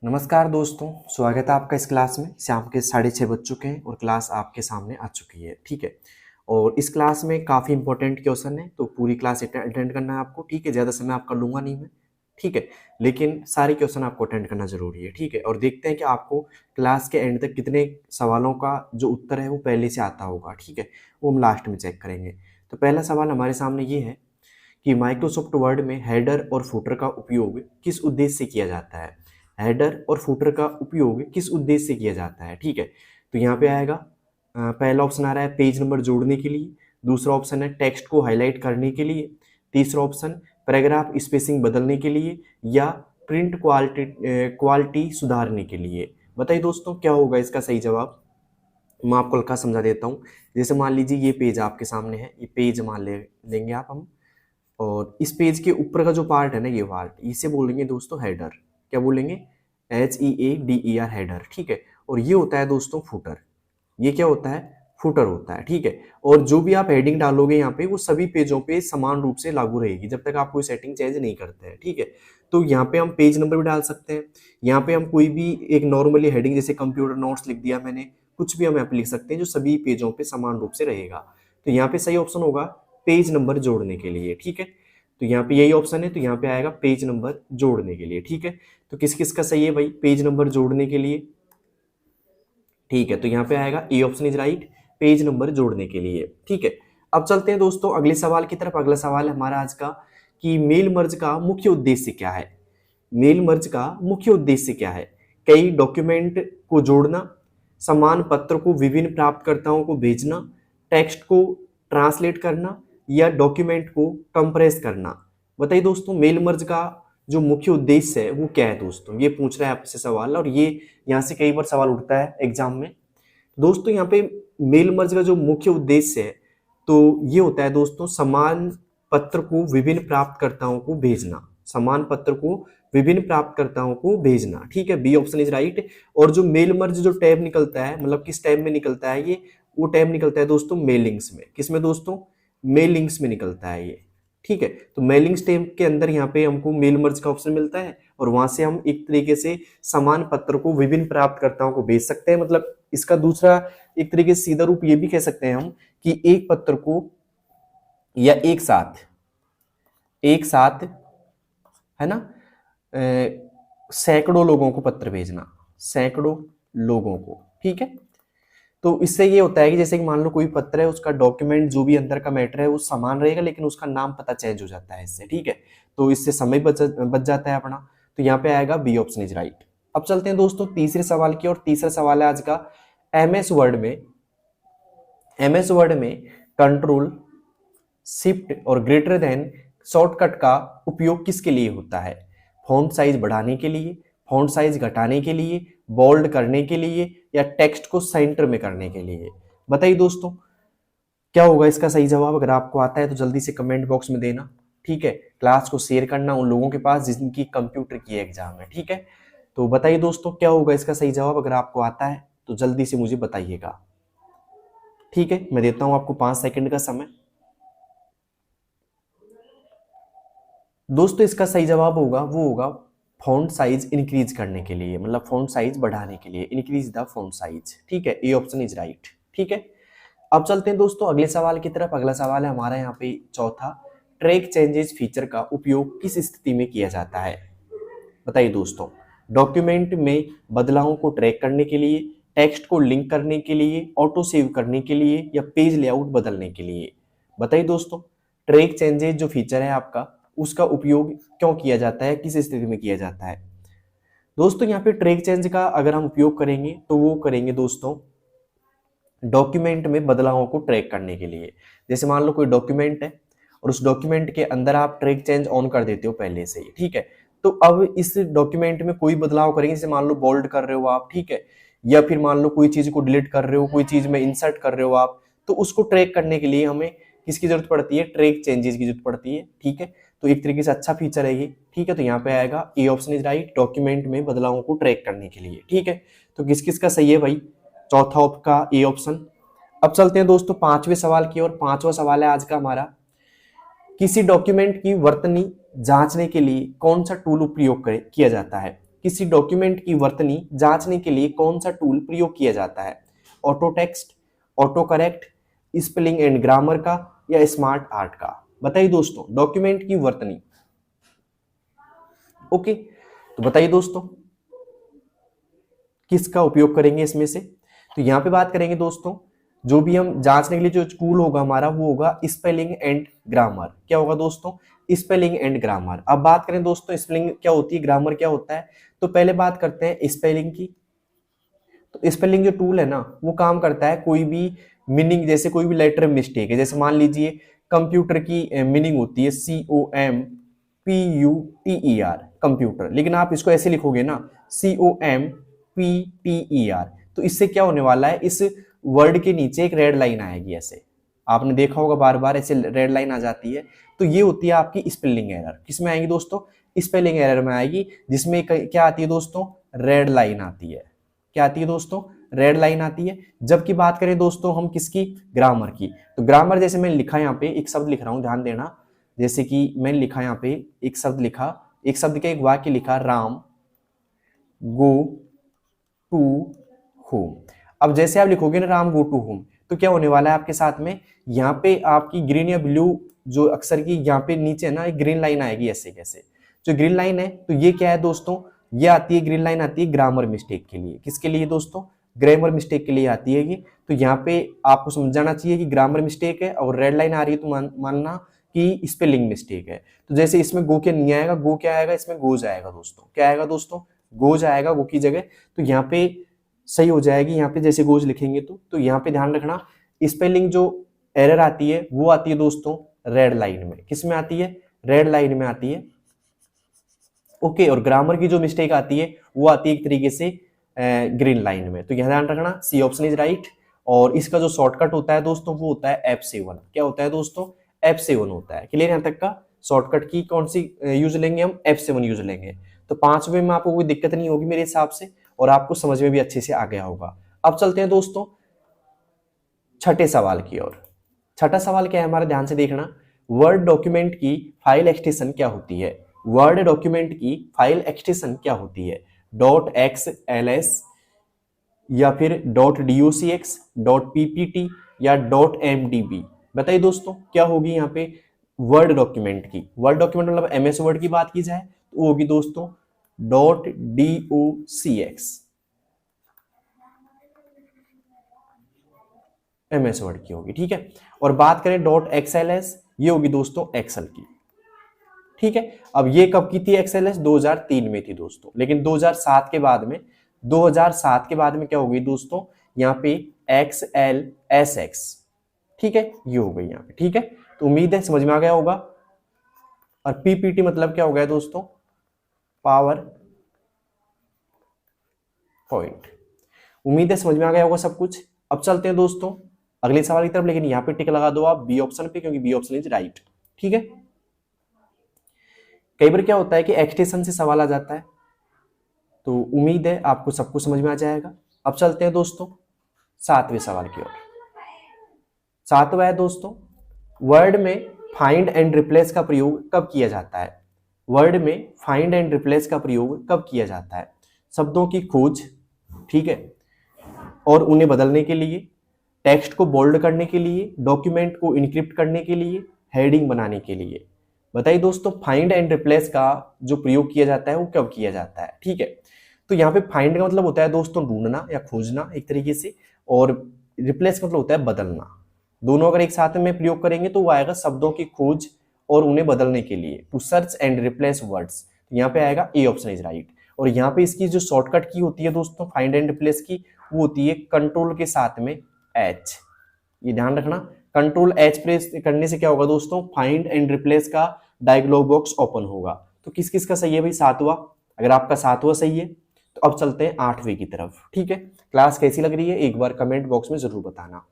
नमस्कार दोस्तों, स्वागत है आपका इस क्लास में। शाम के 6:30 बज चुके हैं और क्लास आपके सामने आ चुकी है, ठीक है। और इस क्लास में काफ़ी इंपॉर्टेंट क्वेश्चन है, तो पूरी क्लास अटेंड करना है आपको, ठीक है। ज़्यादा समय आपका लूँगा नहीं मैं, ठीक है। लेकिन सारे क्वेश्चन आपको अटेंड करना ज़रूरी है, ठीक है। और देखते हैं कि आपको क्लास के एंड तक कितने सवालों का जो उत्तर है वो पहले से आता होगा, ठीक है। वो हम लास्ट में चेक करेंगे। तो पहला सवाल हमारे सामने ये है कि माइक्रोसॉफ्ट वर्ड में हेडर और फुटर का उपयोग किस उद्देश्य से किया जाता है। हेडर और फुटर का उपयोग किस उद्देश्य से किया जाता है, ठीक है। तो यहाँ पे आएगा पहला ऑप्शन आ रहा है पेज नंबर जोड़ने के लिए, दूसरा ऑप्शन है टेक्स्ट को हाईलाइट करने के लिए, तीसरा ऑप्शन पैराग्राफ स्पेसिंग बदलने के लिए, या प्रिंट क्वालिटी सुधारने के लिए। बताइए दोस्तों क्या होगा इसका सही जवाब। मैं आपको हल्का समझा देता हूँ। जैसे मान लीजिए ये पेज आपके सामने है, ये पेज मान लेंगे आप हम, और इस पेज के ऊपर का जो पार्ट है ना, ये पार्ट, इसे बोलेंगे दोस्तों हेडर। क्या बोलेंगे? HEADER, हेडर, ठीक है। और ये होता है दोस्तों फुटर। ये क्या होता है? फुटर होता है, ठीक है। और जो भी आप हेडिंग डालोगे यहाँ पे वो सभी पेजों पे समान रूप से लागू रहेगी जब तक आप कोई सेटिंग चेंज नहीं करते हैं, ठीक है। तो यहाँ पे हम पेज नंबर भी डाल सकते हैं। यहाँ पे हम कोई भी एक नॉर्मली हेडिंग जैसे कंप्यूटर नोट्स लिख दिया मैंने, कुछ भी हम यहाँ पे लिख सकते हैं जो सभी पेजों पे समान रूप से रहेगा। तो यहाँ पे सही ऑप्शन होगा पेज नंबर जोड़ने के लिए, ठीक है। तो यहाँ पे यही ऑप्शन है, तो यहाँ पे आएगा पेज नंबर जोड़ने के लिए, ठीक है। तो किस किस का सही है भाई पेज नंबर जोड़ने के लिए, ठीक है। तो यहाँ पे आएगा A option is right, page number जोड़ने के लिए, ठीक है। अब चलते हैं दोस्तों अगले सवाल की तरफ। अगला सवाल है हमारा आज का कि मेल मर्ज का मुख्य उद्देश्य क्या है। मेल मर्ज का मुख्य उद्देश्य क्या है? कई डॉक्यूमेंट को जोड़ना, समान पत्र को विभिन्न प्राप्तकर्ताओं को भेजना, टेक्स्ट को ट्रांसलेट करना, या डॉक्यूमेंट को कंप्रेस करना। बताइए दोस्तों मेल मर्ज का जो मुख्य उद्देश्य है वो क्या है दोस्तों। ये पूछ रहा है आपसे सवाल, और ये यहाँ से कई बार सवाल उठता है एग्जाम में दोस्तों। यहाँ पे मेल मर्ज का जो मुख्य उद्देश्य है तो ये होता है दोस्तों समान पत्र को विभिन्न प्राप्तकर्ताओं को भेजना, समान पत्र को विभिन्न प्राप्तकर्ताओं को भेजना, ठीक है। B option is right. और जो मेल मर्ज जो टैब निकलता है, मतलब किस टैब में निकलता है ये, वो टैब निकलता है दोस्तों मेलिंग्स में। किस में दोस्तों? मेलिंग्स में निकलता है ये, ठीक है। तो मेलिंग्स टैब के अंदर यहाँ पे हमको मेल मर्ज का ऑप्शन मिलता है, और वहां से हम एक तरीके से समान पत्र को विभिन्न प्राप्तकर्ताओं को भेज सकते हैं। मतलब इसका दूसरा एक तरीके से सीधा रूप ये भी कह सकते हैं हम कि एक पत्र को या एक साथ है ना, सैकड़ों लोगों को पत्र भेजना, सैकड़ों लोगों को, ठीक है। तो इससे ये होता है कि जैसे कि मान लो कोई पत्र है, उसका डॉक्यूमेंट जो भी अंदर का मैटर है वो समान रहेगा, लेकिन उसका नाम पता चेंज हो जाता है इससे, ठीक है। तो इससे समय बच जाता है अपना। तो यहाँ पे आएगा बी ऑप्शन इज राइट। अब चलते हैं दोस्तों तीसरे सवाल की, और तीसरा सवाल है आज का एमएस वर्ड में कंट्रोल शिफ्ट और ग्रेटर देन शॉर्टकट का उपयोग किसके लिए होता है? फॉन्ट साइज बढ़ाने के लिए, फॉन्ट साइज घटाने के लिए, बोल्ड करने के लिए, या टेक्स्ट को सेंटर में करने के लिए। बताइए दोस्तों क्या होगा इसका सही जवाब। अगर आपको आता है तो जल्दी से कमेंट बॉक्स में देना, ठीक है। क्लास को शेयर करना उन लोगों के पास जिनकी कंप्यूटर की एग्जाम है, ठीक है। तो बताइए दोस्तों क्या होगा इसका सही जवाब। अगर आपको आता है तो जल्दी से मुझे बताइएगा, ठीक है। मैं देता हूं आपको 5 सेकंड का समय। दोस्तों इसका सही जवाब होगा वो होगा फॉन्ट साइज इंक्रीज करने के लिए, मतलब फॉन्ट साइज बढ़ाने के लिए, इंक्रीज द फॉन्ट साइज, ठीक है। ए ऑप्शन इज राइट, ठीक है। अब चलते हैं दोस्तों अगले सवाल की तरफ। अगला सवाल है हमारा यहाँ पे चौथा, ट्रैक चेंजेस फीचर का उपयोग किस स्थिति में किया जाता है? बताइए दोस्तों डॉक्यूमेंट में बदलावों को ट्रैक करने के लिए, टेक्स्ट को लिंक करने के लिए, ऑटो सेव करने के लिए, या पेज लेआउट बदलने के लिए। बताइए दोस्तों ट्रैक चेंजेस जो फीचर है आपका उसका उपयोग क्यों किया जाता है, किस स्थिति में किया जाता है? दोस्तों यहाँ पे ट्रैक चेंज का अगर हम उपयोग करेंगे तो वो करेंगे दोस्तों डॉक्यूमेंट में बदलावों को ट्रैक करने के लिए। जैसे मान लो कोई डॉक्यूमेंट है और उस डॉक्यूमेंट के अंदर आप ट्रैक चेंज ऑन कर देते हो पहले से ही, ठीक है। तो अब इस डॉक्यूमेंट में कोई बदलाव करेंगे, जैसे मान लो बोल्ड कर रहे हो आप, ठीक है, या फिर मान लो कोई चीज को डिलीट कर रहे हो, कोई चीज में इंसर्ट कर रहे हो आप, तो उसको ट्रैक करने के लिए हमें किसकी जरूरत पड़ती है? ट्रैक चेंजेस की जरूरत पड़ती है, ठीक है। तो एक तरीके से अच्छा फीचर है ये, ठीक है। तो यहाँ पे आएगा A option is right, document में बदलावों को ट्रैक करने के लिए, ठीक है। तो किस किस का सही है भाई? चौथा आपका ए ऑप्शन। अब चलते हैं दोस्तों पांचवें सवाल की ओर। पांचवा सवाल है आज का हमारा, किसी डॉक्यूमेंट की वर्तनी जांचने के लिए कौन सा टूल उपयोग किया जाता है? किसी डॉक्यूमेंट की वर्तनी जांचने के लिए कौन सा टूल प्रयोग किया जाता है? Auto text, auto correct, spelling and grammar का या स्मार्ट आर्ट का? बताइए दोस्तों, डॉक्यूमेंट की वर्तनी। ओके, तो बताइए दोस्तों किसका उपयोग करेंगे इसमें से? तो यहां पे बात करेंगे दोस्तों, जो भी हम जांचने के लिए जो टूल होगा हमारा वो होगा स्पेलिंग एंड ग्रामर। क्या होगा दोस्तों? Spelling and grammar. अब बात करें दोस्तों स्पेलिंग क्या होती है, ग्रामर क्या होता है, तो पहले बात करते हैं स्पेलिंग की। तो स्पेलिंग जो टूल है ना वो काम करता है कोई भी मीनिंग, जैसे कोई भी लेटर मिस्टेक है, जैसे मान लीजिए कंप्यूटर की मीनिंग होती है COMPUTER कंप्यूटर, लेकिन आप इसको ऐसे लिखोगे ना COMPTER, तो इससे क्या होने वाला है, इस वर्ड के नीचे एक रेड लाइन आएगी, ऐसे आपने देखा होगा बार बार ऐसे रेड लाइन आ जाती है, तो ये होती है आपकी स्पेलिंग एरर। किसमें आएगी दोस्तों? स्पेलिंग एरर में आएगी, जिसमें क्या आती है दोस्तों? रेड लाइन आती है। क्या आती है दोस्तों? रेड लाइन आती है। जबकि बात करें दोस्तों हम किसकी? ग्रामर की। तो ग्रामर जैसे मैंने लिखा यहाँ पे एक शब्द लिख रहा हूं, ध्यान देना, जैसे कि मैंने लिखा यहाँ पे एक शब्द लिखा, एक शब्द का एक वाक्य लिखा, राम गो टू होम। अब जैसे आप लिखोगे ना राम गो टू होम, तो क्या होने वाला है आपके साथ में, यहाँ पे आपकी ग्रीन या ब्लू जो अक्षर की यहाँ पे नीचे ना एक ग्रीन लाइन आएगी, ऐसे कैसे, जो ग्रीन लाइन है तो ये क्या है दोस्तों? ये आती है, ग्रीन लाइन आती है ग्रामर मिस्टेक के लिए। किसके लिए दोस्तों? ग्रामर मिस्टेक के लिए आती है ये। तो यहाँ पे आपको समझाना चाहिए कि ग्रामर मिस्टेक है, और रेड लाइन आ रही है तो मानना कि स्पेलिंग मिस्टेक है। तो जैसे इसमें गो के नहीं आएगा, गो क्या आएगा, इसमें गोज आएगा दोस्तों। क्या आएगा दोस्तों? गोज आएगा गो की जगह। तो यहाँ पे सही हो जाएगी, यहाँ पे जैसे गोज लिखेंगे तो यहाँ पे ध्यान रखना, स्पेलिंग जो एरर आती है वो आती है दोस्तों रेड लाइन में। किस में आती है? रेड लाइन में आती है। ओके, और ग्रामर की जो मिस्टेक आती है वो आती है एक तरीके से ग्रीन लाइन में। तो यह ध्यान रखना, सी ऑप्शन इज राइट। और इसका जो शॉर्टकट होता है दोस्तों वो होता है F7। क्या होता है दोस्तों? F7 होता है। क्लियर यहाँ तक का? शॉर्टकट की कौन सी यूज लेंगे हम? F7 यूज लेंगे। तो 5वें में आपको कोई दिक्कत नहीं होगी मेरे हिसाब से, और आपको समझ में भी अच्छे से आ गया होगा। अब चलते हैं दोस्तों छठे सवाल की ओर। छठा सवाल क्या है हमारा, ध्यान से देखना। वर्ड डॉक्यूमेंट की फाइल एक्सटेंशन क्या होती है? वर्ड डॉक्यूमेंट की फाइल एक्सटेंशन क्या होती है? .xls या फिर .docx, .ppt या .mdb? बताइए दोस्तों क्या होगी यहाँ पे वर्ड डॉक्यूमेंट की? वर्ड डॉक्यूमेंट मतलब MS वर्ड की बात की जाए तो होगी दोस्तों .docx, MS वर्ड की होगी, ठीक है। और बात करें .xls, ये होगी दोस्तों एक्सेल की, ठीक है। अब ये कब की थी XLS? 2003 में थी दोस्तों, लेकिन 2007 के बाद में, 2007 के बाद में क्या हो गई दोस्तों, यहाँ पे XLSX, ठीक है, ये हो गई यहाँ पे, ठीक है। तो उम्मीद है समझ में आ गया होगा। और PPT मतलब क्या हो गया दोस्तों? Power point. उम्मीद है समझ में आ गया होगा सब कुछ। अब चलते हैं दोस्तों अगले सवाल की तरफ, लेकिन यहाँ पे टिक लगा दो आप बी ऑप्शन पे, क्योंकि बी ऑप्शन इज राइट, ठीक है। कई बार क्या होता है कि एक्सटेंशन से सवाल आ जाता है, तो उम्मीद है आपको सब कुछ समझ में आ जाएगा। अब चलते हैं दोस्तों 7वें सवाल की ओर। 7वां है दोस्तों, वर्ड में फाइंड एंड रिप्लेस का प्रयोग कब किया जाता है? वर्ड में फाइंड एंड रिप्लेस का प्रयोग कब किया जाता है? शब्दों की खोज, ठीक है, और उन्हें बदलने के लिए, टेक्स्ट को बोल्ड करने के लिए, डॉक्यूमेंट को इनक्रिप्ट करने के लिए, हेडिंग बनाने के लिए। बताइए दोस्तों फाइंड एंड रिप्लेस का जो प्रयोग किया जाता है वो कब किया जाता है, ठीक है। तो यहाँ पे फाइंड का मतलब होता है दोस्तों ढूंढना या खोजना एक तरीके से, और रिप्लेस का मतलब होता है बदलना। दोनों अगर एक साथ में प्रयोग करेंगे तो वो आएगा शब्दों की खोज और उन्हें बदलने के लिए, to search and replace words. तो यहाँ पे आएगा ए ऑप्शन इज राइट। और यहाँ पे इसकी जो शॉर्टकट की होती है दोस्तों फाइंड एंड रिप्लेस की, वो होती है कंट्रोल के साथ में H। ये ध्यान रखना, कंट्रोल H प्रेस करने से क्या होगा दोस्तों, फाइंड एंड रिप्लेस का डायलॉग बॉक्स ओपन होगा। तो किस किस का सही है भाई? 7वां। अगर आपका 7वां सही है तो अब चलते हैं 8वें की तरफ, ठीक है। क्लास कैसी लग रही है एक बार कमेंट बॉक्स में जरूर बताना।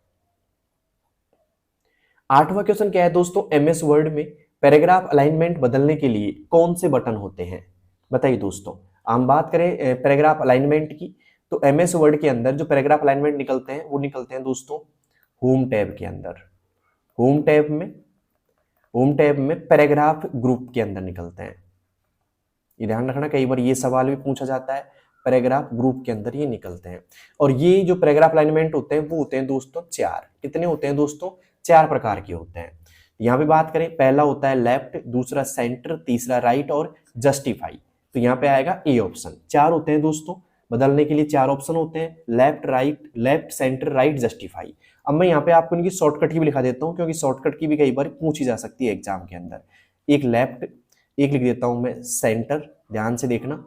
8वां क्वेश्चन क्या है दोस्तों, MS वर्ड में पैराग्राफ अलाइनमेंट बदलने के लिए कौन से बटन होते हैं? बताइए दोस्तों। हम बात करें पैराग्राफ अलाइनमेंट की, तो MS वर्ड के अंदर जो पैराग्राफ अलाइनमेंट निकलते हैं वो निकलते हैं दोस्तों होम टैब के अंदर। होम टैब में पैराग्राफ ग्रुप के अंदर निकलते हैं। ये ध्यान रखना, कई बार ये सवाल भी पूछा जाता है, पैराग्राफ ग्रुप के अंदर ये निकलते हैं। और ये जो पैराग्राफ अलाइनमेंट होते हैं वो होते हैं दोस्तों 4। कितने होते हैं दोस्तों? 4 प्रकार के होते हैं। यहाँ पे बात करें, पहला होता है लेफ्ट, दूसरा सेंटर, तीसरा राइट और जस्टिफाई। तो यहाँ पे आएगा ए ऑप्शन। 4 होते हैं दोस्तों, बदलने के लिए 4 ऑप्शन होते हैं, left, right, left, centre, right, justify. अब मैं यहाँ पे आपको इनकी शॉर्टकट की भी लिखा देता हूँ, क्योंकि शॉर्टकट की भी कई बार पूछी जा सकती है एग्जाम के अंदर। एक लेफ्ट, एक लिख देता हूं मैं सेंटर, ध्यान से देखना,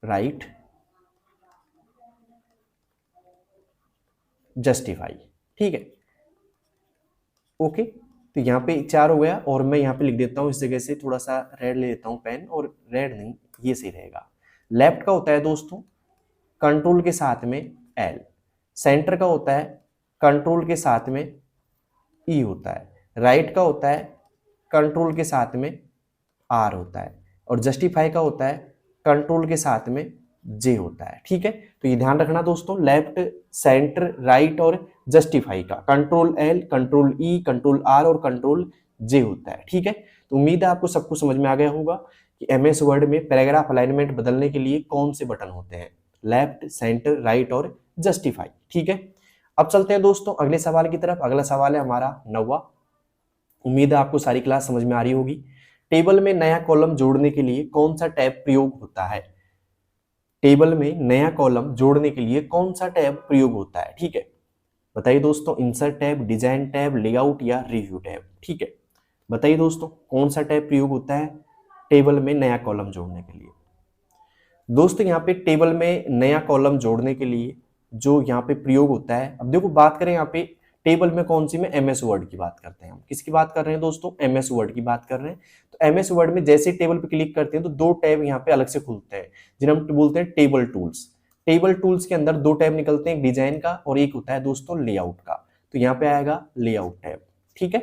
राइट, जस्टिफाई। ठीक है, ओके। तो यहाँ पे 4 हो गया, और मैं यहाँ पे लिख देता हूँ इस जगह से थोड़ा सा रेड ले लेता हूँ पेन, और रेड नहीं, ये सही रहेगा। लेफ्ट का होता है दोस्तों कंट्रोल के साथ में एल, सेंटर का होता है कंट्रोल के साथ में ई होता है, राइट का होता है कंट्रोल के साथ में आर होता है, और जस्टिफाई का होता है कंट्रोल के साथ में जे होता है। ठीक है, तो ये ध्यान रखना दोस्तों, लेफ्ट, सेंटर, राइट और जस्टिफाई का control L, control E, control R और कंट्रोल जे होता है। ठीक है, तो उम्मीद है आपको सब कुछ समझ में आ गया होगा कि एमएस वर्ड में पैराग्राफ अलाइनमेंट बदलने के लिए कौन से बटन होते हैं, लेफ्ट, सेंटर, राइट और जस्टिफाई। ठीक है, अब चलते हैं दोस्तों अगले सवाल की तरफ। अगला सवाल है हमारा 9वां। उम्मीद है आपको सारी क्लास समझ में आ रही होगी। टेबल में नया कॉलम जोड़ने के लिए कौन सा टैब प्रयोग होता है? टेबल में नया कॉलम जोड़ने के लिए कौन सा टैब प्रयोग होता है? ठीक है, बताइए दोस्तों, insert tab, design tab, layout या रिव्यू टैब? ठीक है, बताइए दोस्तों कौन सा टैब प्रयोग होता है टेबल में नया कॉलम जोड़ने के लिए? दोस्तों यहाँ पे टेबल में नया कॉलम जोड़ने के लिए जो यहाँ पे प्रयोग होता है, अब देखो बात करें यहाँ पे टेबल में कौन सी में, एमएस वर्ड की बात करते हैं हम। किसकी बात कर रहे हैं दोस्तों? एमएस वर्ड की बात कर रहे हैं। तो एमएस वर्ड में जैसे टेबल पे क्लिक करते हैं तो 2 टैब यहाँ पे अलग से खुलते हैं, जिन्हें हम बोलते हैं टेबल टूल्स। टेबल टूल्स के अंदर 2 टैब निकलते हैं, एक डिजाइन का और एक होता है दोस्तों लेआउट का। तो यहाँ पे आएगा लेआउट टैब। ठीक है,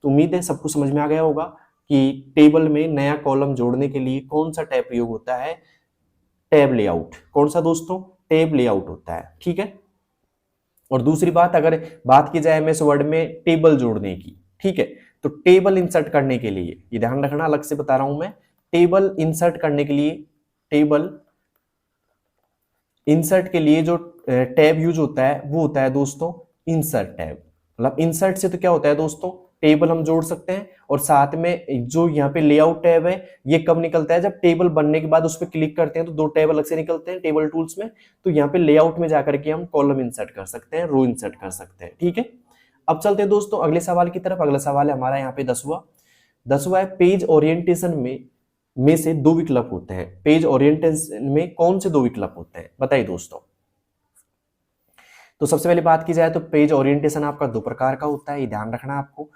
तो उम्मीद है सबको समझ में आ गया होगा कि टेबल में नया कॉलम जोड़ने के लिए कौन सा टैब प्रयोग होता है, टैब लेआउट। कौन सा दोस्तों? टैब लेआउट होता है। ठीक है, और दूसरी बात, अगर बात की जाए एमएस वर्ड में टेबल जोड़ने की, ठीक है, तो टेबल इंसर्ट करने के लिए, ये ध्यान रखना, अलग से बता रहा हूं मैं, टेबल इंसर्ट करने के लिए, टेबल इंसर्ट के लिए जो टैब यूज होता है वो होता है दोस्तों इंसर्ट टैब। मतलब इंसर्ट से तो क्या होता है दोस्तों, टेबल हम जोड़ सकते हैं, और साथ में जो यहाँ पे लेआउट टैब है ये कब निकलता है, जब टेबल बनने के बाद उस पर क्लिक करते हैं तो 2 टैब अलग से निकलते हैं टेबल टूल्स में। तो यहाँ पे लेआउट में जाकर के हम कॉलम इंसर्ट कर सकते हैं, रो इंसर्ट कर सकते हैं। ठीक है, अब चलते हैं दोस्तों अगले सवाल की तरफ। अगला सवाल है हमारा यहाँ पे 10वां। 10वां है, पेज ओरिएंटेशन में से 2 विकल्प होते हैं। पेज ओरिएंटेशन में कौन से 2 विकल्प होते हैं, बताइए दोस्तों। तो सबसे पहले बात की जाए तो पेज ओरिएंटेशन आपका 2 प्रकार का होता है, ये ध्यान रखना आपको।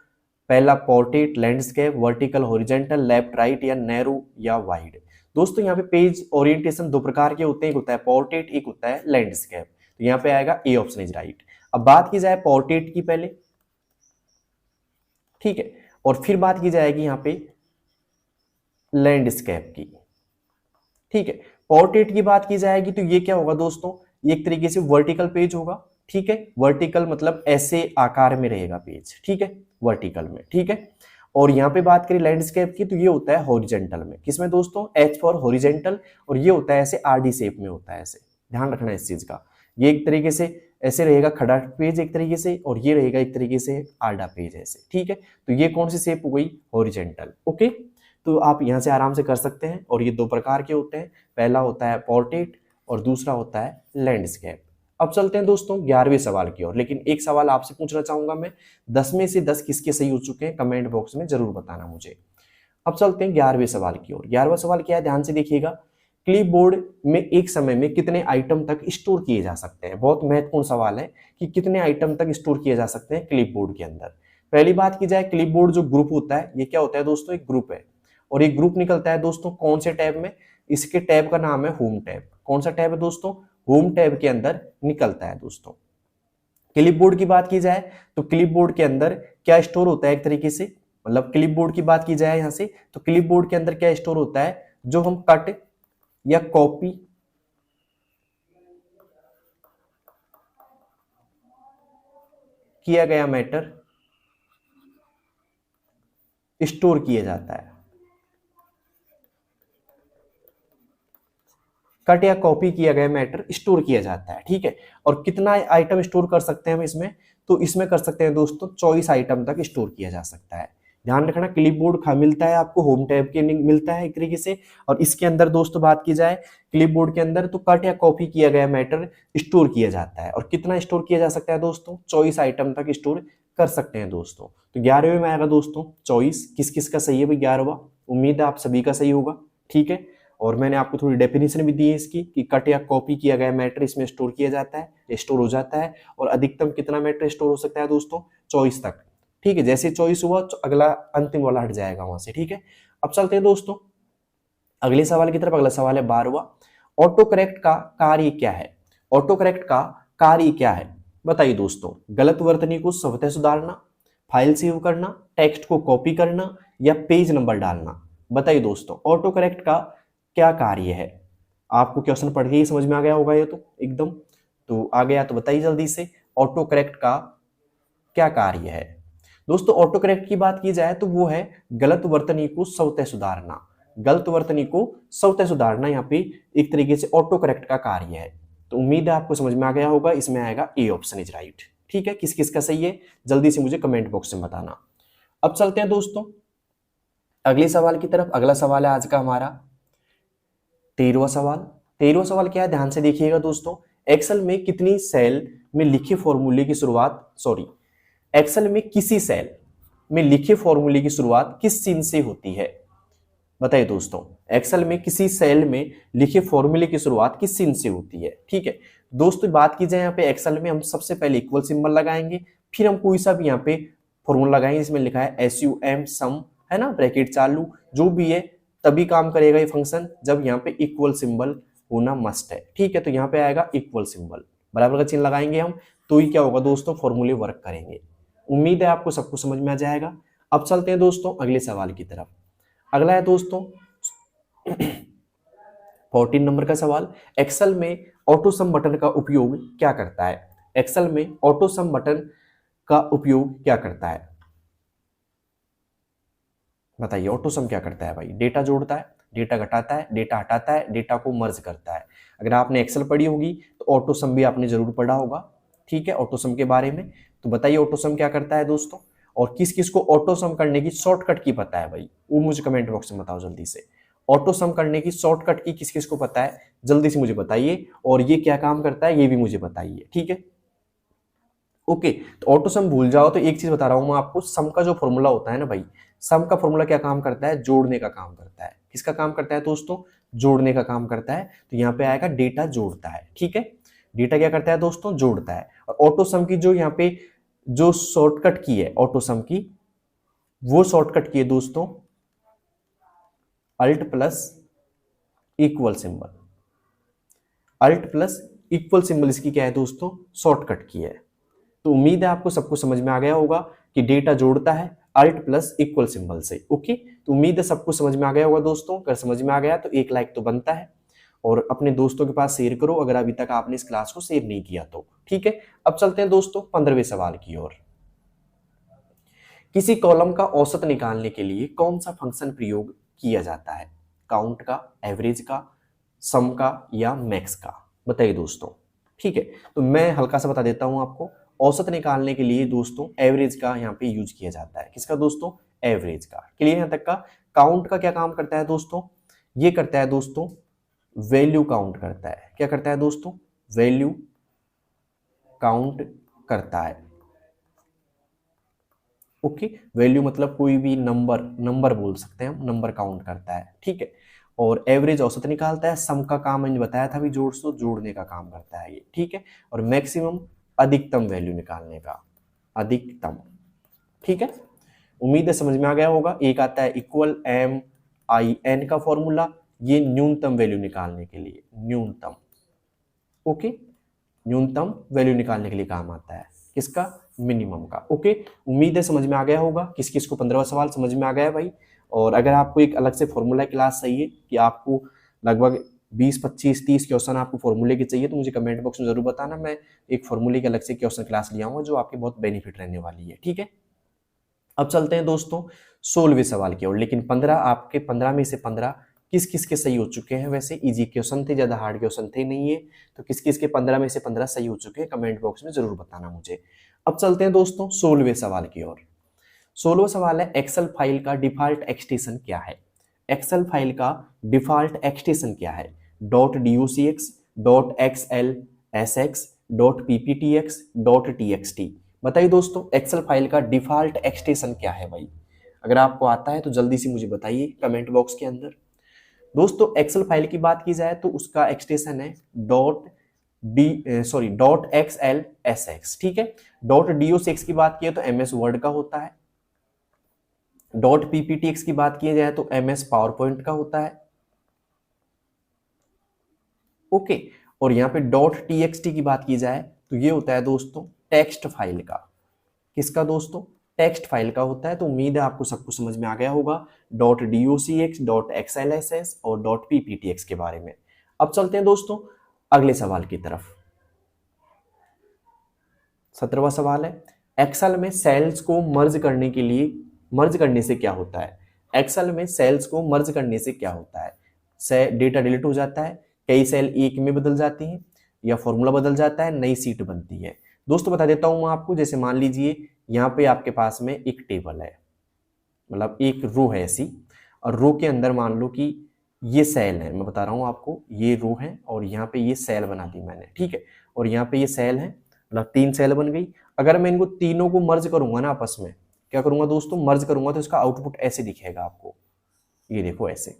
पहला portrait, landscape, vertical, horizontal, left right या नैरो या वाइड। दोस्तों यहाँ पे पेज ओरिएंटेशन 2 प्रकार के होते हैं, एक होता है पोर्ट्रेट, एक होता है लैंडस्केप। तो यहाँ पे आएगा ए ऑप्शन इज राइट। अब बात की जाए पोर्ट्रेट की पहले, ठीक है, और फिर बात की जाएगी यहाँ पे लैंडस्केप की। ठीक है, पोर्ट्रेट की बात की जाएगी तो ये क्या होगा दोस्तों, ये एक तरीके से वर्टिकल पेज होगा। ठीक है, वर्टिकल मतलब ऐसे आकार में रहेगा पेज। ठीक है, वर्टिकल में। ठीक है, और यहाँ पे बात करें लैंडस्केप की तो ये होता है हॉरिजेंटल में। किसमें दोस्तों? एच फॉर हॉरिजेंटल, और ये होता है ऐसे आरडी शेप में होता है, ऐसे ध्यान रखना इस चीज का। ये एक तरीके से ऐसे रहेगा खड़ा पेज एक तरीके से, और ये रहेगा एक तरीके से आड़ा पेज ऐसे। ठीक है, तो ये कौन सी शेप हो गई? हॉरिजेंटल। ओके, तो आप यहाँ से आराम से कर सकते हैं, और ये 2 प्रकार के होते हैं, पहला होता है पोर्ट्रेट और दूसरा होता है लैंडस्केप। अब चलते हैं दोस्तों 11वें सवाल की ओर, लेकिन एक सवाल आपसे पूछना चाहूंगा मैं, 10 में से 10 किसके सही हो चुके हैं कमेंट बॉक्स में जरूर बताना मुझे। अब चलते हैं 11वें सवाल की ओर। 11वां सवाल क्या है, ध्यान से देखिएगा। क्लिपबोर्ड में एक समय में कितने आइटम तक स्टोर किए जा सकते हैं? बहुत महत्वपूर्ण सवाल है कि कितने आइटम तक स्टोर किए जा सकते हैं क्लिपबोर्ड के अंदर। पहली बात की जाए, क्लिपबोर्ड जो ग्रुप होता है ये क्या होता है दोस्तों, एक ग्रुप है, और एक ग्रुप निकलता है दोस्तों कौन से टैब में? इसके टैब का नाम है होम टैब। कौन सा टैब है दोस्तों? होम टैब के अंदर निकलता है दोस्तों। क्लिपबोर्ड की बात की जाए तो क्लिपबोर्ड के अंदर क्या स्टोर होता है एक तरीके से, मतलब क्लिपबोर्ड की बात की जाए यहां से तो क्लिपबोर्ड के अंदर क्या स्टोर होता है, जो हम कट या कॉपी किया गया मैटर स्टोर किया जाता है। कट या कॉपी किया गया मैटर स्टोर किया जाता है, ठीक है। और कितना आइटम स्टोर कर सकते हैं हम इसमें, तो इसमें कर सकते हैं दोस्तों 24 आइटम तक स्टोर किया जा सकता है। ध्यान रखना, क्लिपबोर्ड मिलता है आपको, होम टैब के मिलता है एक तरीके से। और इसके अंदर दोस्तों बात की जाए क्लिपबोर्ड के अंदर, तो कट या कॉपी किया गया मैटर स्टोर किया जाता है। और कितना स्टोर किया जा सकता है दोस्तों, 24 आइटम तक स्टोर कर सकते हैं दोस्तों। तो 11वें में आएगा दोस्तों 24। किस किस का सही है भाई 11वां, उम्मीद है आप सभी का सही होगा, ठीक है। और मैंने आपको थोड़ी डेफिनेशन भी दी है इसकी कि कट या कॉपी किया गया मैटर इसमें स्टोर किया जाता है, स्टोर हो जाता है। और अधिकतम कितना मैटर स्टोर हो सकता है दोस्तों, 24 तक, ठीक है। जैसे 24 हुआ तो अगला अंतिम वाला हट जाएगा वहां से, ठीक है। अब चलते हैं दोस्तों अगले सवाल की तरफ। अगला सवाल है 12वां, ऑटो करेक्ट का कार्य क्या है। ऑटो करेक्ट का कार्य क्या है, बताइए दोस्तों। गलत वर्तनी को स्वतः सुधारना, फाइल सेव करना, टेक्स्ट को कॉपी करना, या पेज नंबर डालना। बताइए दोस्तों ऑटो करेक्ट का क्या कार्य है। आपको क्वेश्चन पढ़ के ही समझ में आ गया होगा ये तो एकदम। तो आ गया तो बताइए जल्दी से, ऑटो करेक्ट का क्या कार्य है। दोस्तों ऑटो करेक्ट की बात की जाए तो वो है गलत वर्तनी को स्वतः सुधारना। गलत वर्तनी को स्वतः सुधारना यहाँ पे एक तरीके से ऑटो करेक्ट का कार्य है। तो उम्मीद है आपको समझ में आ गया होगा। इसमें आएगा ए ऑप्शन इज राइट, ठीक है। किस किस का सही है जल्दी से मुझे कमेंट बॉक्स में बताना। अब चलते हैं दोस्तों अगले सवाल की तरफ। अगला सवाल है आज का हमारा 13वां सवाल। 13वां सवाल क्या है, ध्यान से देखिएगा दोस्तों। एक्सेल में कितनी सेल में लिखे फॉर्मूले की शुरुआत, सॉरी, एक्सेल में किसी सेल में लिखे फॉर्मूले की शुरुआत किस चिन्ह से होती है। बताइए दोस्तों एक्सेल में किसी सेल में लिखे फॉर्मूले की शुरुआत किस चिन्ह से होती है, ठीक है। दोस्तों बात की जाए यहाँ पे एक्सेल में हम सबसे पहले इक्वल सिंबल लगाएंगे, फिर हम कोई सा भी यहाँ पे फॉर्मूला लगाएंगे जिसमें लिखा है SUM सम, है ना, ब्रैकेट चालू जो भी है, तभी काम करेगा ये फंक्शन जब यहाँ पे इक्वल सिंबल होना मस्ट है, ठीक है। तो यहाँ पे आएगा इक्वल सिंबल, बराबर का चिन्ह लगाएंगे हम, तो ही क्या होगा दोस्तों, फॉर्मूले वर्क करेंगे। उम्मीद है आपको सब कुछ समझ में आ जाएगा। अब चलते हैं दोस्तों अगले सवाल की तरफ। अगला है दोस्तों 14 नंबर का सवाल। एक्सेल में ऑटो सम बटन का उपयोग क्या करता है। एक्सेल में ऑटो सम बटन का उपयोग क्या करता है, बताइए। ऑटो सम क्या करता है भाई, डेटा जोड़ता है, डेटा घटाता है, डेटा हटाता है, डेटा को मर्ज करता है। अगर आपने एक्सेल पढ़ी होगी तो ऑटो सम भी आपने जरूर पढ़ा होगा, ठीक है, ऑटो सम के बारे में। तो बताइए ऑटो सम क्या करता है दोस्तों, और किस किस को ऑटो सम करने की शॉर्टकट की पता है भाई, वो मुझे कमेंट बॉक्स में बताओ जल्दी से। ऑटो सम करने की शॉर्टकट की किस किस को पता है जल्दी से मुझे बताइए, और ये क्या काम करता है ये भी मुझे बताइए, ठीक है। ओके, तो ऑटो सम भूल जाओ तो एक चीज बता रहा हूं मैं आपको, सम का जो फॉर्मूला होता है ना भाई, सम का फॉर्मूला क्या काम करता है, जोड़ने का काम करता है। किसका काम करता है दोस्तों, जोड़ने का काम करता है। तो यहाँ पे आएगा डेटा जोड़ता है, ठीक है। डेटा क्या करता है दोस्तों, जोड़ता है। और ऑटो सम की जो यहाँ पे जो शॉर्टकट की है ऑटो सम की, वो शॉर्टकट की है दोस्तों alt plus equal symbol. Alt plus equal symbol इसकी क्या है दोस्तों, शॉर्टकट की है। तो उम्मीद है आपको सब कुछ समझ में आ गया होगा कि डेटा जोड़ता है अल्ट प्लस इक्वल सिंबल से। ओके, तो उम्मीद है सब कुछ समझ में आ गया होगा दोस्तों। अगर समझ में आ गया तो एक लाइक तो बनता है, और अपने दोस्तों के पास शेयर करो अगर अभी तक आपने इस क्लास को शेयर नहीं किया तो, ठीक है। अब चलते हैं दोस्तों 15वें सवाल की ओर। किसी कॉलम का औसत निकालने के लिए कौन सा फंक्शन प्रयोग किया जाता है, काउंट का, एवरेज का, सम का, या मैक्स का। बताइए दोस्तों, ठीक है। तो मैं हल्का सा बता देता हूं आपको, औसत निकालने के लिए दोस्तों एवरेज का यहाँ पे यूज किया जाता है। किसका दोस्तों, एवरेज का। क्लियर यहाँ तक का। काउंट का क्या काम करता है दोस्तों, ये करता है दोस्तों वैल्यू काउंट करता है। क्या करता है दोस्तों, वैल्यू काउंट करता है। ओके, वैल्यू मतलब कोई भी नंबर बोल सकते हैं हम, नंबर काउंट करता है, ठीक है। और एवरेज औसत निकालता है। सम का काम मैंने बताया था अभी, जोड़ने का काम करता है ये, ठीक है। और मैक्सिमम अधिकतम वैल्यू निकालने का, अधिकतम, ठीक है। उम्मीद है समझ में आ गया होगा। एक आता है इक्वल MIN का फॉर्मूला, ये न्यूनतम वैल्यू निकालने के लिए, न्यूनतम, ओके, न्यूनतम वैल्यू निकालने के लिए काम आता है। किसका, मिनिमम का। ओके, उम्मीद है समझ में आ गया होगा। किस किस को 15वां सवाल समझ में आ गया है भाई। और अगर आपको एक अलग से फॉर्मूला क्लास चाहिए कि आपको लगभग 20, 25, 30 क्वेश्चन आपको फॉर्मूले के चाहिए, तो मुझे कमेंट बॉक्स में जरूर बताना। मैं एक फॉर्मूले की अलग से क्वेश्चन क्लास ले आऊंगा जो आपके बहुत बेनिफिट रहने वाली है, ठीक है। अब चलते हैं दोस्तों 16वें सवाल की ओर, लेकिन 15 आपके 15 में से 15 किस किस के सही हो चुके हैं। वैसे इजी क्वेश्चन थे, ज्यादा हार्ड क्वेश्चन थे नहीं है, तो किस किस के 15 में से 15 सही हो चुके हैं कमेंट बॉक्स में जरूर बताना मुझे। अब चलते हैं दोस्तों 16वें सवाल की ओर। 16वां सवाल है एक्सेल फाइल का डिफॉल्ट एक्सटेंशन क्या है। एक्सेल फाइल का डिफॉल्ट एक्सटेंशन क्या है। .docx, .xlsx, .pptx, .txt। बताइए दोस्तों एक्सेल फाइल का डिफॉल्ट एक्सटेंशन क्या है भाई। अगर आपको आता है तो जल्दी से मुझे बताइए कमेंट बॉक्स के अंदर। दोस्तों एक्सेल फाइल की बात की जाए तो उसका एक्सटेंशन है .xlsx, ठीक है। .docx की बात की तो MS वर्ड का होता है। .pptx की बात की जाए तो MS पावर पॉइंट का होता है, ओके। और यहाँ पे .txt की बात की जाए तो ये होता है दोस्तों टेक्स्ट फाइल का। किसका दोस्तों, टेक्स्ट फाइल का होता है। तो उम्मीद है आपको सब कुछ समझ में आ गया होगा .docx, .xlss और .pptx के बारे में। अब चलते हैं दोस्तों अगले सवाल की तरफ। 17वां सवाल है एक्सेल में सेल्स को मर्ज करने के लिए, मर्ज करने से क्या होता है। एक्सेल में सेल्स को मर्ज करने से क्या होता है। डेटा डिलीट हो जाता है, कई सेल एक में बदल जाती हैं, या फॉर्मूला बदल जाता है, नई सीट बनती है। दोस्तों बता देता हूं मैं आपको, जैसे मान लीजिए यहाँ पे आपके पास में एक टेबल है, मतलब एक रो है ऐसी, और रो के अंदर मान लो कि ये सेल है, मैं बता रहा हूँ आपको, ये रो है और यहाँ पे ये सेल बना दी मैंने, ठीक है। और यहाँ पे ये सेल है, मतलब 3 सेल बन गई। अगर मैं इनको तीनों को मर्ज करूंगा ना आपस में, क्या करूंगा दोस्तों, मर्ज करूंगा तो इसका आउटपुट ऐसे दिखेगा आपको, ये देखो ऐसे।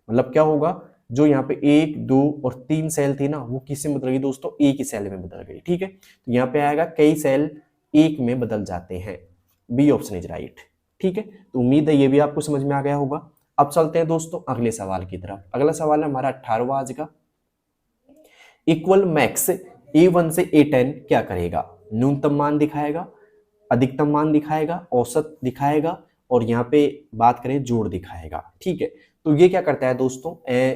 मतलब क्या होगा, जो यहाँ पे 1, 2 और 3 सेल थी ना, वो किससे बदल गई दोस्तों, एक ही सेल में बदल गई, ठीक है। तो यहाँ पे आएगा कई सेल एक में बदल जाते हैं, बी ऑप्शन इज राइट, ठीक है। तो उम्मीद है ये भी आपको समझ में आ गया होगा। अब चलते हैं दोस्तों अगले सवाल की तरफ। अगला सवाल है हमारा 18वां आज का। इक्वल मैक्स A1 से A10 क्या करेगा। न्यूनतम मान दिखाएगा, अधिकतम मान दिखाएगा, औसत दिखाएगा, और यहाँ पे बात करें जोड़ दिखाएगा, ठीक है। तो ये क्या करता है दोस्तों,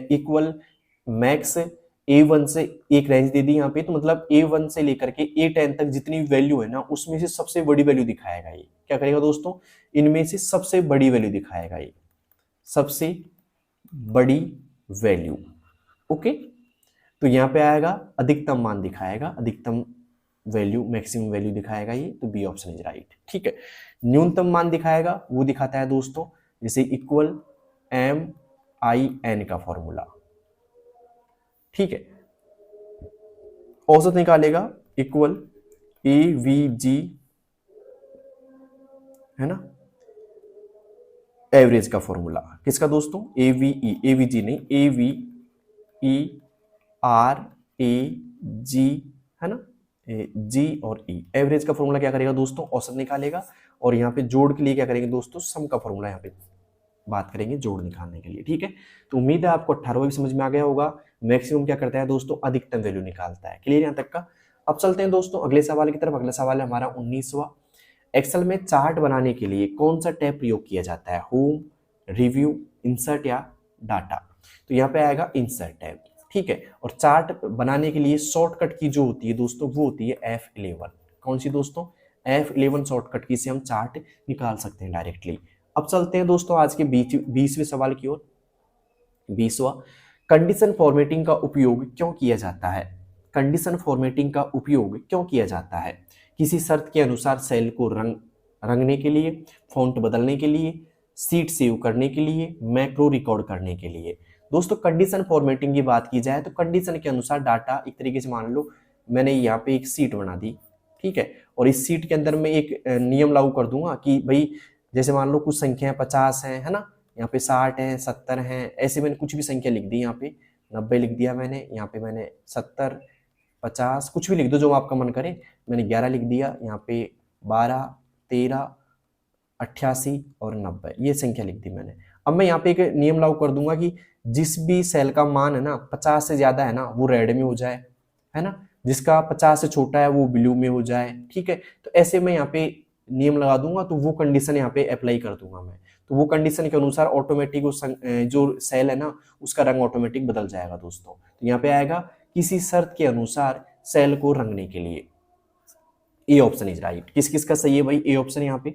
इक्वल मैक्स A1 से एक रेंज दे दी यहाँ पे, तो मतलब A1 से लेकर के A10 तक जितनी वैल्यू है ना, उसमें से सबसे बड़ी वैल्यू दिखाएगा। ये क्या करेगा दोस्तों, इनमें से सबसे बड़ी वैल्यू दिखाएगा, ये सबसे बड़ी वैल्यू, ओके। तो यहाँ पे आएगा अधिकतम मान दिखाएगा, अधिकतम वैल्यू, मैक्सिमम वैल्यू दिखाएगा ये, तो बी ऑप्शन इज राइट, ठीक है। न्यूनतम मान दिखाएगा, वो दिखाता है दोस्तों जैसे इक्वल MIN का फॉर्मूला, ठीक है। औसत निकालेगा इक्वल AVG, है ना, एवरेज का फॉर्मूला। किसका दोस्तों, AVG नहीं, AVERAG, है ना, G और E। एवरेज का फॉर्मूला क्या करेगा दोस्तों, औसत निकालेगा। और यहाँ पे जोड़ के लिए क्या करेंगे दोस्तों, सम का फॉर्मूला यहाँ पे बात करेंगे जोड़ निकालने के लिए, ठीक है। तो उम्मीद है आपको 18वां भी समझ में आ गया होगा। मैक्सिमम क्या करता है दोस्तों, अधिकतम वैल्यू निकालता है। क्लियर यहाँ तक का। अब चलते हैं दोस्तों अगले सवाल की तरफ। अगला सवाल है हमारा 19वां। एक्सेल में चार्ट बनाने के लिए कौन सा टैब प्रयोग किया जाता है, होम, रिव्यू, इंसर्ट या डाटा। तो यहाँ पे आएगा इंसर्ट टैब, ठीक है। और चार्ट बनाने के लिए शॉर्टकट की जो होती है दोस्तों, वो होती है F11। कौन सी दोस्तों, F11 शॉर्टकट की से हम चार्ट निकाल सकते हैं डायरेक्टली। अब चलते हैं दोस्तों आज के 20वें सवाल की ओर। 20वां, कंडीशन फॉर्मेटिंग का उपयोग क्यों किया जाता है। कंडीशन फॉर्मेटिंग का उपयोग क्यों किया जाता है। किसी शर्त के अनुसार सेल को रंगने के लिए, फॉन्ट बदलने के लिए, सीट सेव करने के लिए, मैक्रो रिकॉर्ड करने के लिए। दोस्तों कंडीशन फॉर्मेटिंग की बात की जाए तो कंडीशन के अनुसार डाटा, एक तरीके से मान लो मैंने यहाँ पे एक सीट बना दी, ठीक है। और इस सीट के अंदर मैं एक नियम लागू कर दूंगा कि भाई जैसे मान लो कुछ संख्या 50 है ना, यहाँ पे 60 है, 70 है, ऐसे मैंने कुछ भी संख्या लिख दी, यहाँ पे 90 लिख दिया मैंने, यहाँ पे मैंने 70, 50 कुछ भी लिख दो जो आपका मन करे। मैंने 11 लिख दिया, यहाँ पे 12, 13, 88 और 90, ये संख्या लिख दी मैंने। अब मैं यहाँ पे एक नियम लागू कर दूंगा कि जिस भी सेल का मान है ना 50 से ज्यादा है ना, वो रेड में हो जाए, है ना, जिसका 50 से छोटा है वो ब्लू में हो जाए, ठीक है। तो ऐसे मैं यहाँ पे नियम लगा दूंगा, तो वो कंडीशन यहाँ पे अप्लाई कर दूंगा मैं। तो वो कंडीशन के अनुसार ऑटोमेटिक जो सेल है ना, उसका रंग ऑटोमेटिक बदल जाएगा दोस्तों। तो यहाँ पे आएगा किसी शर्त के अनुसार सेल को रंगने के लिए, ए ऑप्शन इज राइट। किस किस का सही है भाई, ए ऑप्शन यहाँ पे।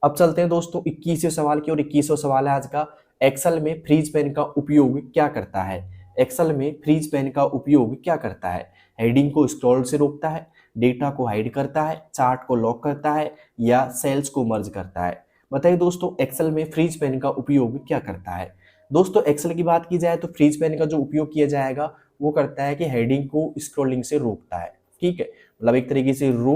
अब चलते हैं दोस्तों 21वें सवाल की और 21वां सवाल है आज का, एक्सेल में फ्रीज पेन का उपयोग क्या करता है। एक्सेल में फ्रीज पेन का उपयोग क्या करता है। हेडिंग को स्क्रॉल से रोकता है, डेटा को हाइड करता है, चार्ट को लॉक करता है, या सेल्स को मर्ज करता है। बताइए दोस्तों एक्सेल में फ्रीज पेन का उपयोग क्या करता है। दोस्तों एक्सेल की बात की जाए तो फ्रीज पेन का जो उपयोग किया जाएगा वो करता है कि हेडिंग को स्क्रॉलिंग से रोकता है। ठीक है, मतलब एक तरीके से रो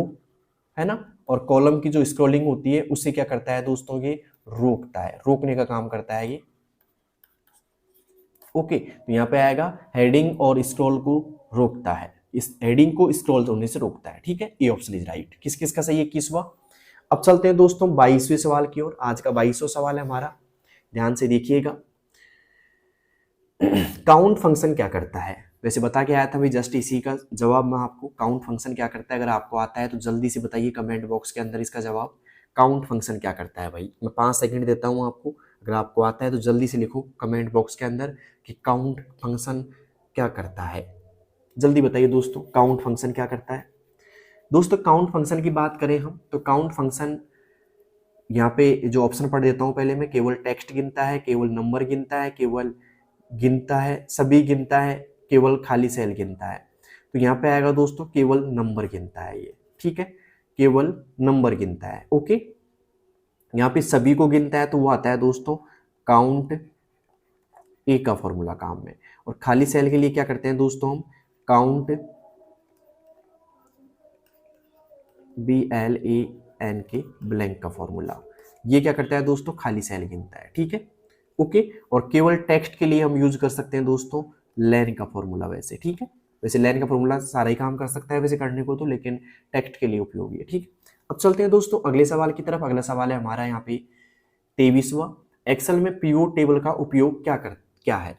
है ना, और कॉलम की जो स्क्रॉलिंग होती है उससे क्या करता है दोस्तों, ये रोकता है, रोकने का काम करता है ये। ओके, तो यहाँ पे आएगा हेडिंग और स्क्रॉल को रोकता है, इस हेडिंग को स्क्रॉल होने से रोकता है। ठीक है, ए ऑप्शन इज राइट। किस किस का सही है 21वां। अब चलते हैं दोस्तों 22वें सवाल की ओर। आज का 22वां सवाल है हमारा, ध्यान से देखिएगा। काउंट फंक्शन क्या करता है। वैसे बता के आया था भाई जस्ट इसी का जवाब मैं आपको, काउंट फंक्शन क्या करता है। अगर आपको आता है तो जल्दी से बताइए कमेंट बॉक्स के अंदर इसका जवाब, काउंट फंक्शन क्या करता है भाई। मैं 5 सेकंड देता हूँ आपको, अगर आपको आता है तो जल्दी से लिखो कमेंट बॉक्स के अंदर कि काउंट फंक्शन क्या करता है। जल्दी बताइए दोस्तों काउंट फंक्शन क्या करता है। दोस्तों काउंट फंक्शन की बात करें हम तो काउंट फंक्शन यहाँ पे जो ऑप्शन पढ़ देता हूँ पहले मैं, केवल टेक्स्ट गिनता है, केवल नंबर गिनता है, केवल गिनता है, सभी गिनता है, केवल खाली सेल गिनता है। तो यहाँ पे आएगा दोस्तों केवल नंबर गिनता है ये। ठीक है, केवल नंबर गिनता है। ओके, यहाँ पे सभी को गिनता है तो वो आता है दोस्तों काउंट ए का फॉर्मूला काम में, और खाली सेल के लिए क्या करते हैं दोस्तों हम, काउंट BLAN के ब्लैंक का फॉर्मूला। ये क्या करता है दोस्तों, खाली सेल गिनता है। ठीक है, ओके, और केवल टेक्स्ट के लिए हम यूज कर सकते हैं दोस्तों लैन का फॉर्मूला वैसे। ठीक है, वैसे लैन का फॉर्मूला सारा ही काम कर सकता है वैसे करने को तो, लेकिन टेक्स्ट के लिए उपयोगी है। ठीक, अब चलते हैं दोस्तों अगले सवाल की तरफ। अगला सवाल है हमारा यहाँ पे 23वां, एक्सेल में पिवोट टेबल का उपयोग क्या है।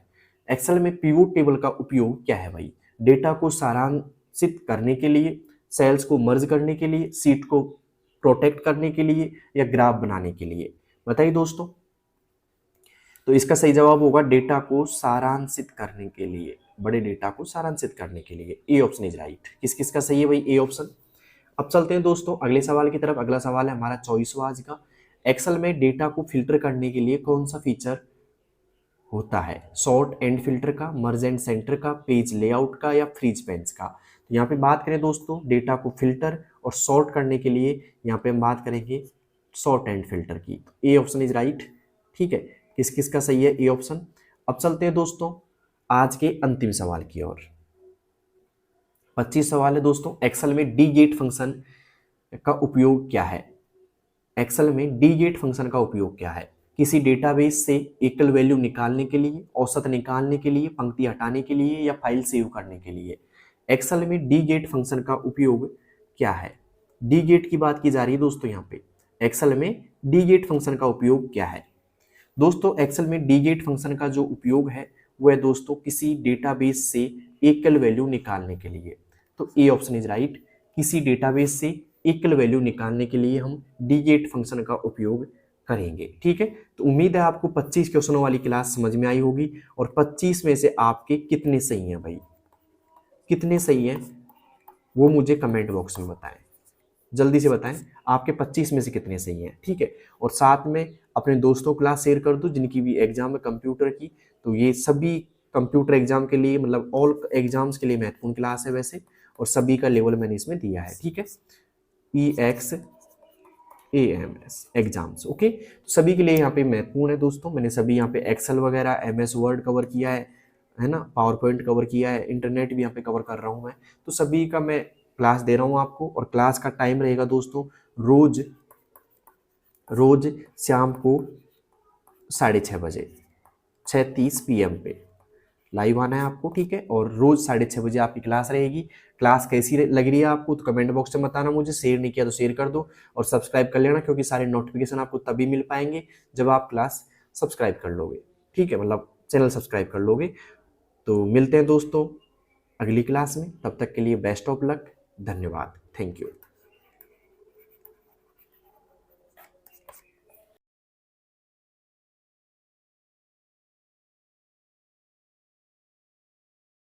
एक्सेल में पिवोट टेबल का उपयोग क्या है भाई। डेटा को सारांशित करने के लिए, सेल्स को मर्ज करने के लिए, सीट को प्रोटेक्ट करने के लिए, या ग्राफ बनाने के लिए। बताइए दोस्तों, तो इसका सही जवाब होगा डेटा को सारांशित करने के लिए, बड़े डेटा को सारांशित करने के लिए। A option is right. किस किस का सही है भाई, ए ऑप्शन। अब चलते हैं दोस्तों अगले सवाल की तरफ। अगला सवाल है हमारा 24वां आज का, एक्सेल में डेटा को फिल्टर करने के लिए कौन सा फीचर होता है। सॉर्ट एंड फिल्टर का, मर्ज एंड सेंटर का, पेज लेआउट का, या फ्रीज पेन्स का। तो यहाँ पे बात करें दोस्तों डेटा को फिल्टर और सॉर्ट करने के लिए, यहाँ पे हम बात करेंगे सॉर्ट एंड फिल्टर की। तो ए ऑप्शन इज राइट। ठीक है, किस किस का सही है, ए ऑप्शन। अब चलते हैं दोस्तों आज के अंतिम सवाल की ओर। 25 सवाल है दोस्तों, एक्सेल में डी गेट फंक्शन का उपयोग क्या है। एक्सेल में डी गेट फंक्शन का उपयोग क्या है। किसी डेटाबेस से एकल वैल्यू निकालने के लिए, औसत निकालने के लिए, पंक्ति हटाने के लिए, या फाइल सेव करने के लिए। एक्सेल में डी गेट फंक्शन का उपयोग क्या है। डी गेट की बात की जा रही है दोस्तों यहाँ पे, एक्सेल में डी गेट फंक्शन का उपयोग क्या है। दोस्तों एक्सेल में डी गेट फंक्शन का जो उपयोग है वो है दोस्तों किसी डेटाबेस से एकल वैल्यू निकालने के लिए। तो ए ऑप्शन इज राइट। किसी डेटाबेस से एकल वैल्यू निकालने के लिए हम डी गेट फंक्शन का उपयोग करेंगे। ठीक है, तो उम्मीद है आपको 25 क्वेश्चनों वाली क्लास समझ में आई होगी, और 25 में से आपके कितने सही हैं भाई, कितने सही हैं वो मुझे कमेंट बॉक्स में बताएं, जल्दी से बताएं आपके 25 में से कितने सही हैं। ठीक है, और साथ में अपने दोस्तों को क्लास शेयर कर दो जिनकी भी एग्जाम है कंप्यूटर की। तो ये सभी कंप्यूटर एग्जाम के लिए, मतलब ऑल एग्जाम्स के लिए महत्वपूर्ण क्लास है वैसे, और सभी का लेवल मैंने इसमें दिया है। ठीक है, EXAMS एग्जाम्स। ओके, तो सभी के लिए यहाँ पे महत्वपूर्ण है दोस्तों। मैंने सभी यहाँ पे एक्सेल वगैरह, MS वर्ड कवर किया है ना, पावर पॉइंट कवर किया है, इंटरनेट भी यहाँ पे कवर कर रहा हूँ मैं। तो सभी का मैं क्लास दे रहा हूँ आपको, और क्लास का टाइम रहेगा दोस्तों रोज शाम को 6:30 बजे, 6:30 PM पे लाइव आना है आपको। ठीक है, और रोज 6:30 बजे आपकी क्लास रहेगी। क्लास कैसी लग रही है आपको तो कमेंट बॉक्स में बताना मुझे, शेयर नहीं किया तो शेयर कर दो, और सब्सक्राइब कर लेना, क्योंकि सारे नोटिफिकेशन आपको तभी मिल पाएंगे जब आप क्लास सब्सक्राइब कर लोगे। ठीक है, मतलब चैनल सब्सक्राइब कर लोगे। तो मिलते हैं दोस्तों अगली क्लास में, तब तक के लिए बेस्ट ऑफ लक, धन्यवाद, थैंक यू।